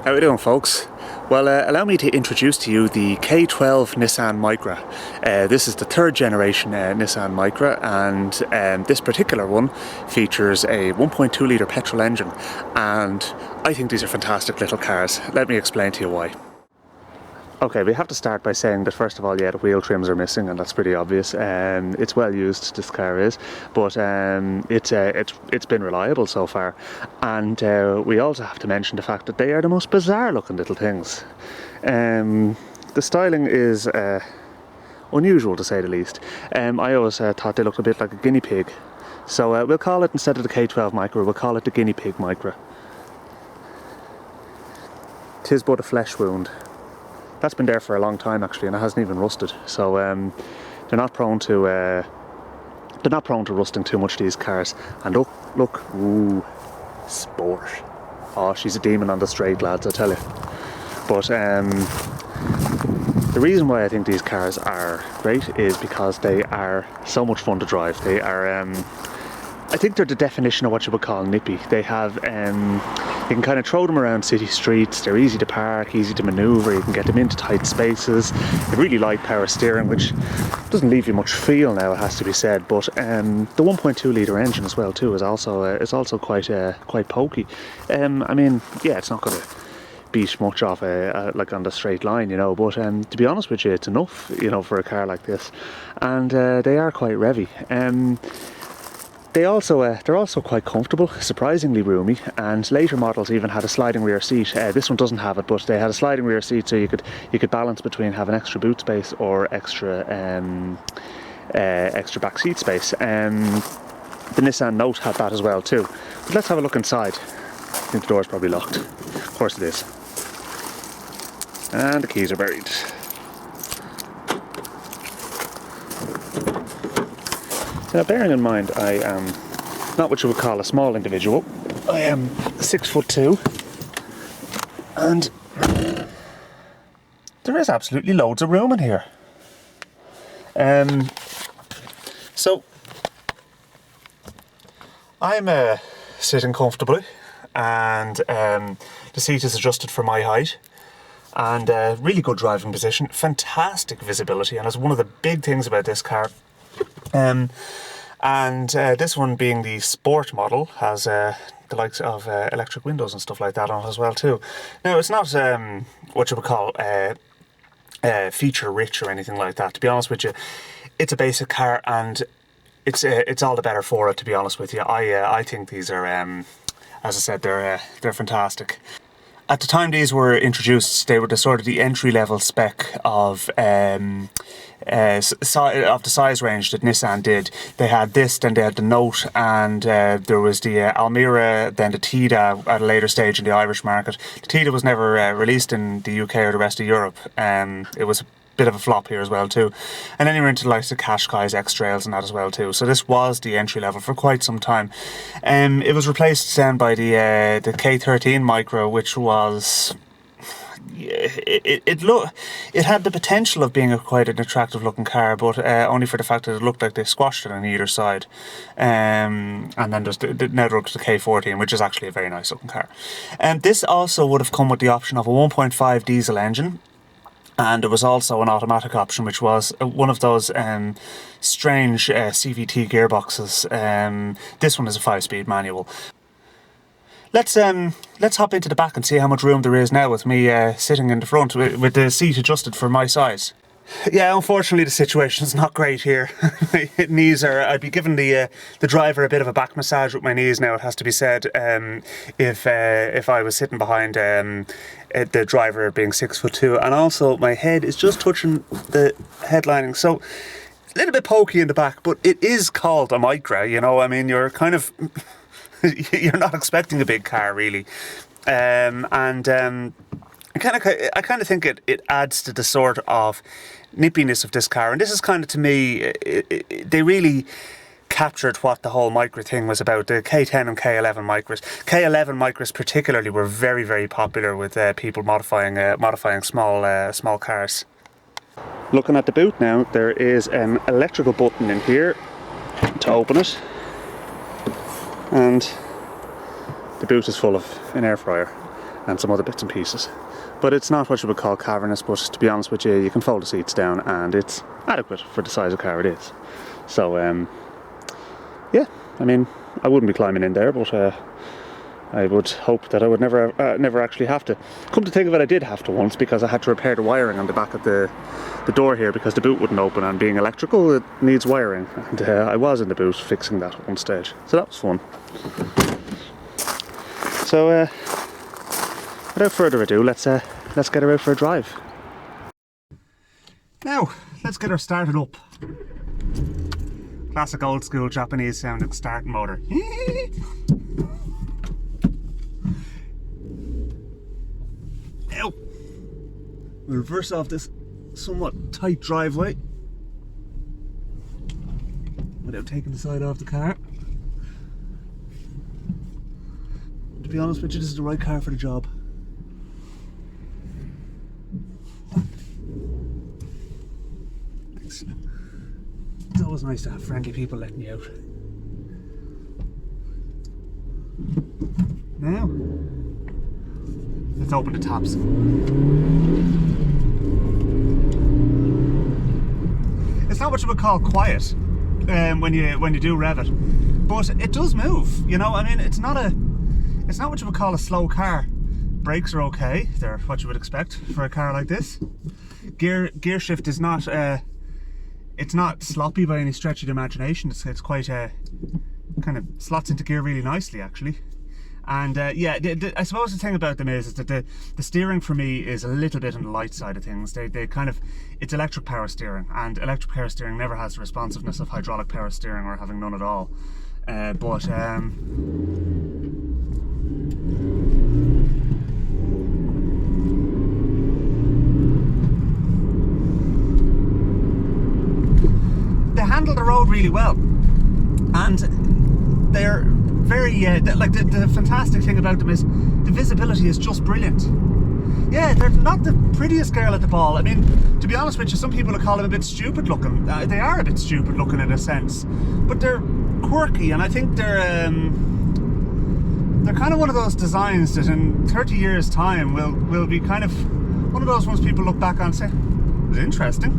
How are we doing, folks? Well, allow me to introduce to you the K12 Nissan Micra. This is the third generation Nissan Micra, and this particular one features a 1.2 litre petrol engine, and I think these are fantastic little cars. Let me explain to you why. Okay, we have to start by saying that first of all, yeah, the wheel trims are missing, and that's pretty obvious. It's well used, this car is, but it's been reliable so far. And we also have to mention the fact that they are the most bizarre looking little things. The styling is unusual, to say the least. I always thought they looked a bit like a guinea pig. So we'll call it, instead of the K12 Micra, we'll call it the guinea pig Micra. 'Tis but a flesh wound. That's been there for a long time actually, and it hasn't even rusted. So they're not prone to rusting too much, these cars. And look, ooh, sport. Oh, she's a demon on the straight, lads, I tell you. But the reason why I think these cars are great is because they are so much fun to drive. They are, I think they're the definition of what you would call nippy. They have, you can kind of throw them around city streets. They're easy to park, easy to manoeuvre. You can get them into tight spaces. They really light power steering, which doesn't leave you much feel now, it has to be said. But the 1.2 litre engine as well too is also quite pokey. I mean, yeah, it's not going to beat much off like on the straight line, you know. But to be honest with you, it's enough, you know, for a car like this. And they are quite revvy. They're also quite comfortable, surprisingly roomy, and later models even had a sliding rear seat. This one doesn't have it, but they had a sliding rear seat, so you could balance between having extra boot space or extra back seat space. The Nissan Note had that as well too. But let's have a look inside. I think the door's probably locked. Of course it is. And the keys are buried. Now, bearing in mind I am not what you would call a small individual. I am 6'2", and there is absolutely loads of room in here. So I'm sitting comfortably, and the seat is adjusted for my height, and really good driving position, fantastic visibility, and that's one of the big things about this car. This one, being the sport model, has the likes of electric windows and stuff like that on it as well too. Now, it's not what you would call feature rich or anything like that. To be honest with you, it's a basic car, and it's all the better for it, to be honest with you. I think these are, as I said, they're fantastic. At the time these were introduced, they were the sort of the entry-level spec of the size range that Nissan did. They had this, then they had the Note, and there was the Almira, then the Tida at a later stage in the Irish market. The Tida was never released in the UK or the rest of Europe. It was a bit of a flop here as well too. And then you were into the likes of Qashqai's, X-Trails and that as well too. So this was the entry level for quite some time. It was replaced then by the K13 Micra, which was... It had the potential of being quite an attractive looking car, but only for the fact that it looked like they squashed it on either side. And then there's now they're up to the K14, which is actually a very nice looking car. This also would have come with the option of a 1.5 diesel engine. And there was also an automatic option, which was one of those strange CVT gearboxes. This one is a 5-speed manual. Let's hop into the back and see how much room there is now with me sitting in the front with the seat adjusted for my size. Yeah, unfortunately the situation's not great here. My knees are... I'd be giving the driver a bit of a back massage with my knees now, it has to be said, if I was sitting behind the driver being 6'2", and also my head is just touching the headlining, so a little bit pokey in the back, but it is called a Micra, you know. I mean, you're kind of... you're not expecting a big car, really. I kind of think it adds to the sort of nippiness of this car, and this is kind of, to me, they really captured what the whole Micra thing was about. The K10 and K11 Micras. K11 Micras particularly were very, very popular with people modifying small cars. Looking at the boot now, there is an electrical button in here to open it, and the boot is full of an air fryer. and some other bits and pieces. But it's not what you would call cavernous, but to be honest with you, you can fold the seats down and it's adequate for the size of car it is. So yeah, I mean, I wouldn't be climbing in there, but I would hope that I would never actually have to. Come to think of it, I did have to once, because I had to repair the wiring on the back of the door here, because the boot wouldn't open, and being electrical, it needs wiring, and I was in the boot fixing that at one stage, so that was fun. So without further ado, let's get her out for a drive. Now let's get her started up. Classic old school Japanese sounding starting motor. Now we'll reverse off this somewhat tight driveway without taking the side off the car. To be honest with you, this is the right car for the job. Thanks. It's always nice to have friendly people letting you out. Now, let's open the taps. It's not what you would call quiet when you do rev it, but it does move. You know, I mean, it's not what you would call a slow car. Brakes are okay; they're what you would expect for a car like this. Gear shift is not it's not sloppy by any stretch of the imagination. It's quite kind of slots into gear really nicely, actually. And yeah, I suppose the thing about them is that the steering for me is a little bit on the light side of things. They kind of, it's electric power steering, and electric power steering never has the responsiveness of hydraulic power steering or having none at all. They handle the road really well, and they're very like the fantastic thing about them is the visibility is just brilliant. Yeah, they're not the prettiest girl at the ball. I mean, to be honest with you, some people will call them a bit stupid looking. They are a bit stupid looking in a sense, but they're quirky, and I think they're kind of one of those designs that in 30 years time will be kind of one of those ones people look back on and say, it was interesting.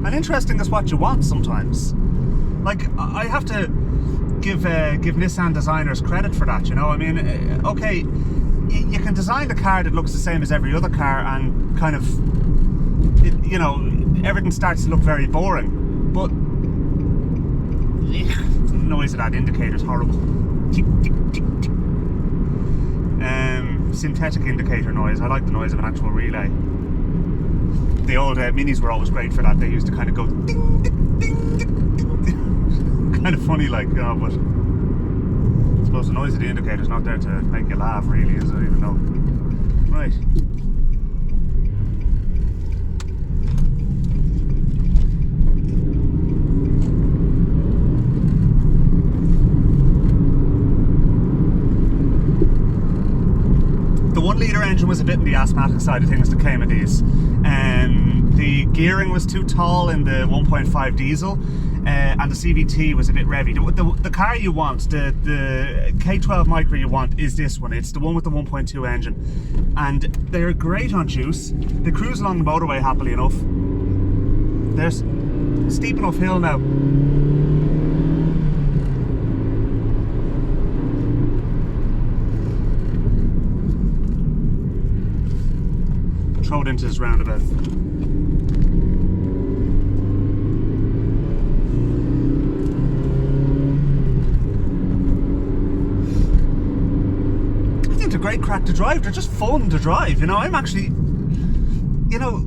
And interesting is what you want sometimes. Like, I have to give Nissan designers credit for that, you know. I mean, okay, you can design the car that looks the same as every other car, and kind of, you know, everything starts to look very boring. But the noise of that indicator is horrible. Tick, tick, tick, tick. Synthetic indicator noise. I like the noise of an actual relay. The old Minis were always great for that. They used to kind of go ding, ding, ding, ding, ding, ding. Kind of funny, like, but I suppose the noise of the indicator is not there to make you laugh, really, is it? Even though, right. The 1 litre engine was a bit in the asthmatic side of things that came of these. The gearing was too tall in the 1.5 diesel, and the CVT was a bit revvy. The car you want, the K12 Micra you want, is this one. It's the one with the 1.2 engine, and they're great on juice. They cruise along the motorway happily enough. There's a steep enough hill now. Throw it into this roundabout. I think they're great crack to drive. They're just fun to drive, you know. I'm actually, you know,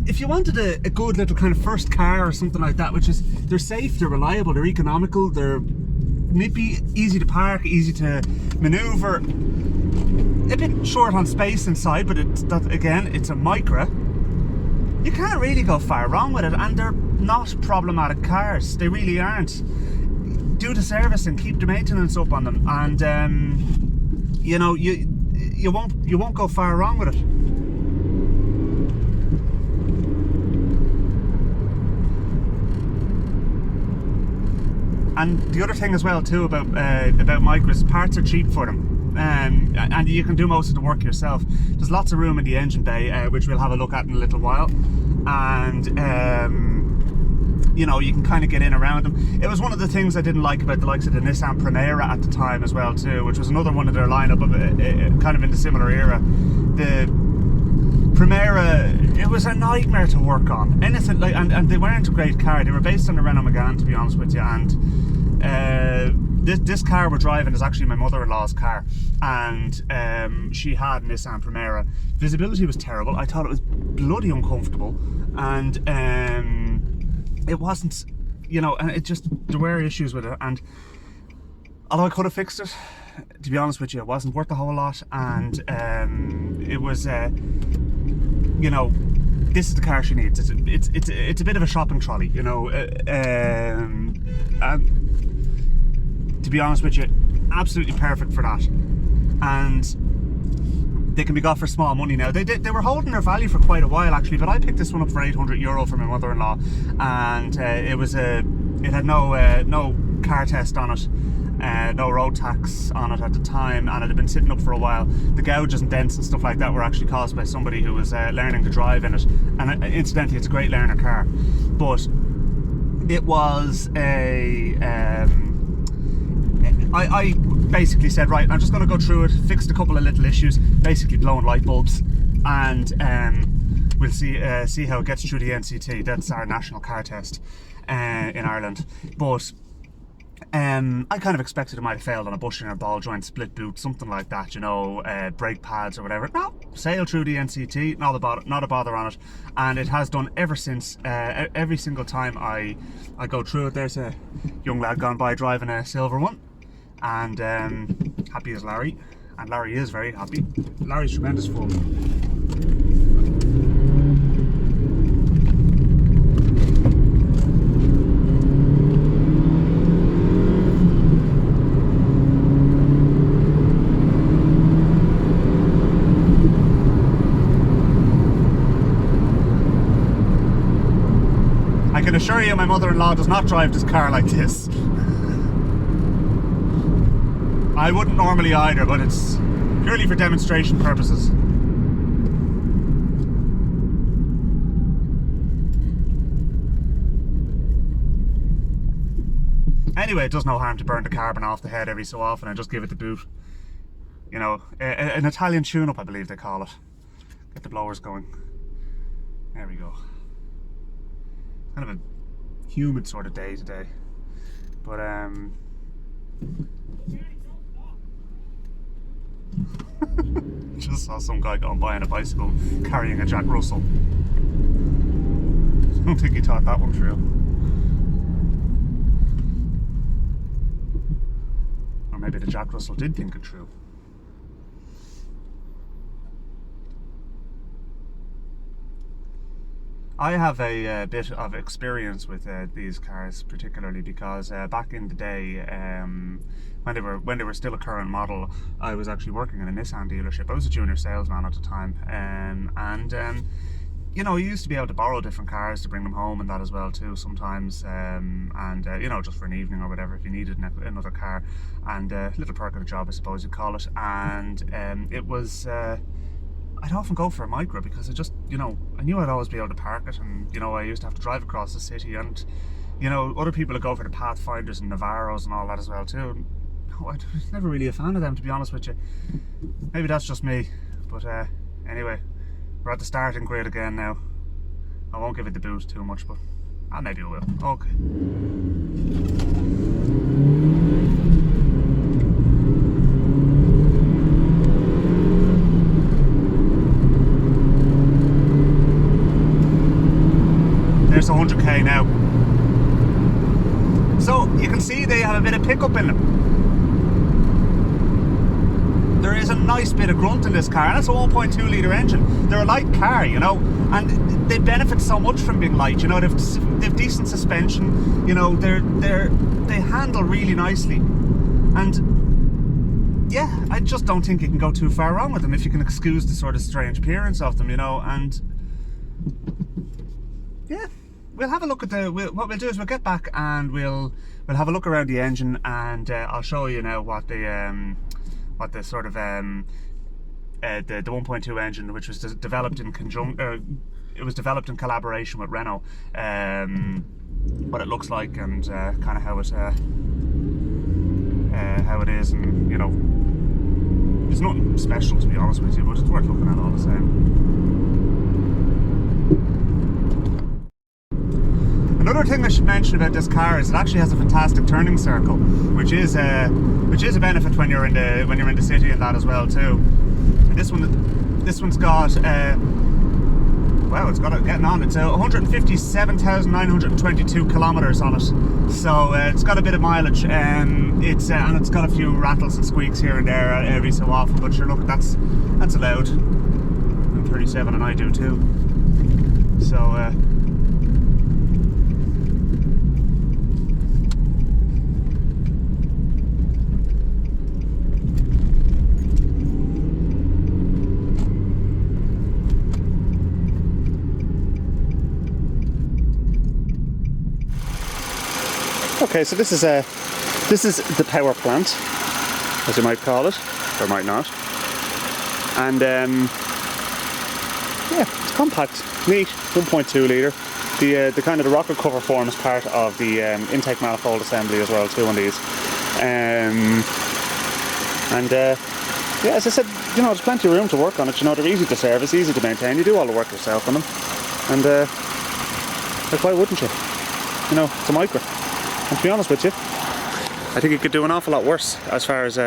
if you wanted a good little kind of first car or something like that, which is, they're safe, they're reliable, they're economical, they're nippy, easy to park, easy to maneuver. A bit short on space inside, but again, it's a Micra. You can't really go far wrong with it, and they're not problematic cars. They really aren't. Do the service and keep the maintenance up on them, and you know, you won't go far wrong with it. And the other thing as well too about Micras, parts are cheap for them. and you can do most of the work yourself. There's lots of room in the engine bay, which we'll have a look at in a little while, and you know, you can kind of get in around them. It was one of the things I didn't like about the likes of the Nissan Micra at the time as well too, which was another one of their lineup of kind of in the similar era. The Primera, it was a nightmare to work on. Anything like, and they weren't a great car. They were based on the Renault Megane, to be honest with you. And this car we're driving is actually my mother-in-law's car, and she had a Nissan Primera. Visibility was terrible. I thought it was bloody uncomfortable, and it wasn't, you know, and it just, there were issues with it. And although I could have fixed it, to be honest with you, it wasn't worth a whole lot. And it was, you know, this is the car she needs. It's a bit of a shopping trolley, you know. And to be honest with you, absolutely perfect for that. And they can be got for small money now. They were holding their value for quite a while actually, but I picked this one up for €800 for my mother-in-law, and it had no car test on it. No road tax on it at the time, and it had been sitting up for a while. The gouges and dents and stuff like that were actually caused by somebody who was learning to drive in it, and incidentally it's a great learner car, but it was I basically said, right, I'm just going to go through it, fixed a couple of little issues, basically blowing light bulbs, and we'll see how it gets through the NCT. That's our national car test in Ireland. But I kind of expected it might have failed on a bushing or ball joint, split boot, something like that, you know, brake pads or whatever. No, sailed through the NCT, not a bother on it, and it has done ever since. Every single time I go through it. There's a young lad gone by driving a silver one, and happy as Larry, and Larry is very happy. Larry's tremendous fun. I can assure you my mother-in-law does not drive this car like this. I wouldn't normally either, but it's purely for demonstration purposes. Anyway, it does no harm to burn the carbon off the head every so often and just give it the boot. You know, an Italian tune-up, I believe they call it. Get the blowers going. There we go. Kind of a humid sort of day today, but just saw some guy going by on a bicycle carrying a Jack Russell. I don't think he thought that one through, or maybe the Jack Russell did think it through. I have a bit of experience with these cars, particularly because back in the day, when they were still a current model, I was actually working in a Nissan dealership. I was a junior salesman at the time, and you know, you used to be able to borrow different cars to bring them home and that as well too sometimes, and you know, just for an evening or whatever if you needed another car, and little perk of the job I suppose you'd call it. And it was I'd often go for a Micra because I just, you know, I knew I'd always be able to park it, and you know, I used to have to drive across the city, and you know, other people would go for the Pathfinders and Navaros and all that as well too. No, I was never really a fan of them, to be honest with you. Maybe that's just me, but anyway, we're at the starting grid again now. I won't give it the boost too much, but maybe I will. Okay. There's 100k now. So you can see they have a bit of pickup in them. There is a nice bit of grunt in this car, and it's a 1.2 litre engine. They're a light car, you know, and they benefit so much from being light. You know, they've decent suspension. You know, they handle really nicely, and yeah, I just don't think you can go too far wrong with them if you can excuse the sort of strange appearance of them, you know. And yeah, we'll have a look at what we'll do is we'll get back and we'll have a look around the engine, and I'll show you now what what the sort of the 1.2 engine, which was developed in it was developed in collaboration with Renault. What it looks like and kind of how it is, and you know, it's nothing special to be honest with you, but it's worth looking at all the same. Another thing I should mention about this car is it actually has a fantastic turning circle, which is a benefit when you're in the city and that as well too. And this one's got wow, it's got it getting on. It's 157,922 kilometers on it, so it's got a bit of mileage. And it's got a few rattles and squeaks here and there every so often. But sure, look, that's allowed. I'm 37 and I do too. So. Okay, so this is the power plant, as you might call it, or might not. And yeah, it's compact, neat, 1.2 litre. The kind of the rocker cover form is part of the intake manifold assembly as well too on these. Yeah, as I said, you know, there's plenty of room to work on it. You know, they're easy to service, easy to maintain. You do all the work yourself on them, and like, why wouldn't you? You know, it's a Micra. And to be honest with you, I think you could do an awful lot worse as far as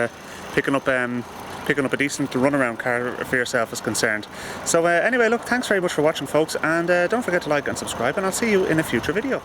picking up a decent runaround car for yourself is concerned. So anyway, look, thanks very much for watching, folks, and don't forget to like and subscribe, and I'll see you in a future video.